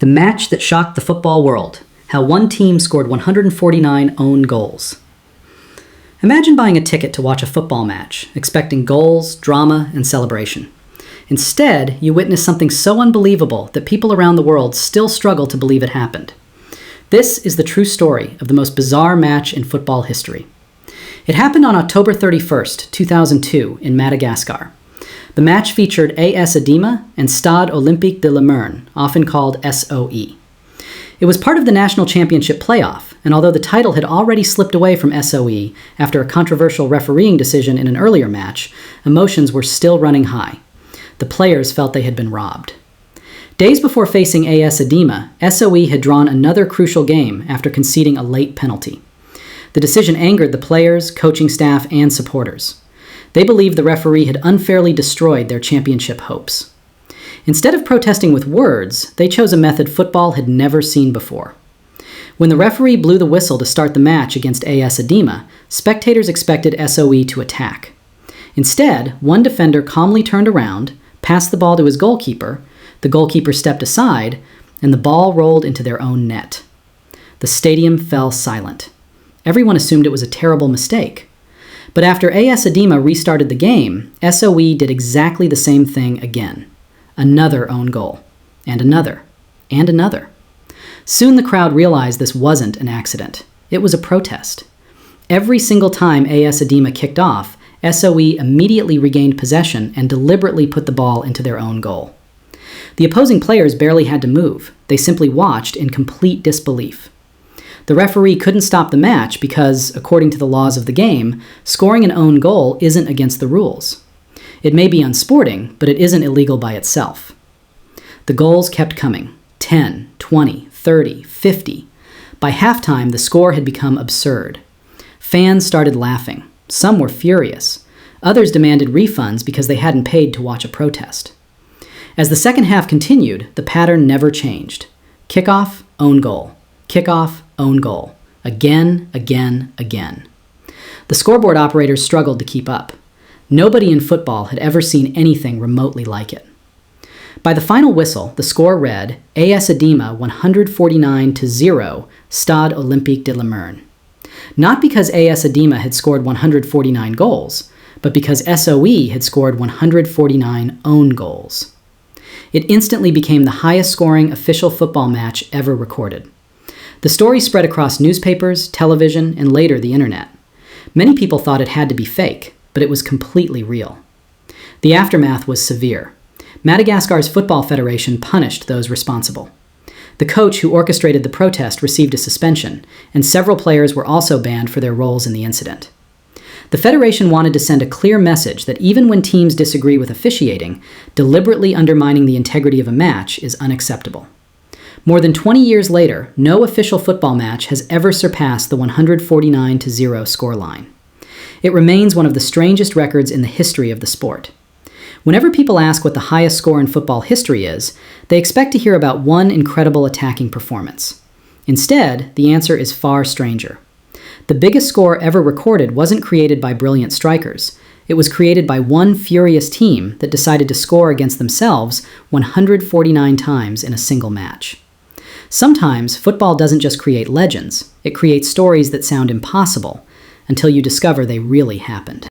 The match that shocked the football world. How one team scored 149 own goals. Imagine buying a ticket to watch a football match, expecting goals, drama, and celebration. Instead, you witness something so unbelievable that people around the world still struggle to believe it happened. This is the true story of the most bizarre match in football history. It happened on October 31st, 2002, in Madagascar. The match featured AS Adema and Stade Olympique de Limerne, often called SOE. It was part of the National Championship playoff, and although the title had already slipped away from SOE after a controversial refereeing decision in an earlier match, emotions were still running high. The players felt they had been robbed. Days before facing AS Adema, SOE had drawn another crucial game after conceding a late penalty. The decision angered the players, coaching staff, and supporters. They believed the referee had unfairly destroyed their championship hopes. Instead of protesting with words, they chose a method football had never seen before. When the referee blew the whistle to start the match against AS Adema, spectators expected SOE to attack. Instead, one defender calmly turned around, passed the ball to his goalkeeper, the goalkeeper stepped aside, and the ball rolled into their own net. The stadium fell silent. Everyone assumed it was a terrible mistake. But after AS Adema restarted the game, SOE did exactly the same thing again. Another own goal. And another. And another. Soon the crowd realized this wasn't an accident. It was a protest. Every single time AS Adema kicked off, SOE immediately regained possession and deliberately put the ball into their own goal. The opposing players barely had to move. They simply watched in complete disbelief. The referee couldn't stop the match because, according to the laws of the game, scoring an own goal isn't against the rules. It may be unsporting, but it isn't illegal by itself. The goals kept coming. 10, 20, 30, 50. By halftime, the score had become absurd. Fans started laughing. Some were furious. Others demanded refunds because they hadn't paid to watch a protest. As the second half continued, the pattern never changed. Kickoff, own goal. Kickoff, own goal. Again, again, again. The scoreboard operators struggled to keep up. Nobody in football had ever seen anything remotely like it. By the final whistle, the score read, AS Adema 149-0, Stade Olympique de Limerne. Not because AS Adema had scored 149 goals, but because SOE had scored 149 own goals. It instantly became the highest-scoring official football match ever recorded. The story spread across newspapers, television, and later the internet. Many people thought it had to be fake, but it was completely real. The aftermath was severe. Madagascar's Football Federation punished those responsible. The coach who orchestrated the protest received a suspension, and several players were also banned for their roles in the incident. The Federation wanted to send a clear message that even when teams disagree with officiating, deliberately undermining the integrity of a match is unacceptable. More than 20 years later, no official football match has ever surpassed the 149-0 scoreline. It remains one of the strangest records in the history of the sport. Whenever people ask what the highest score in football history is, they expect to hear about one incredible attacking performance. Instead, the answer is far stranger. The biggest score ever recorded wasn't created by brilliant strikers. It was created by one furious team that decided to score against themselves 149 times in a single match. Sometimes, football doesn't just create legends, it creates stories that sound impossible, until you discover they really happened.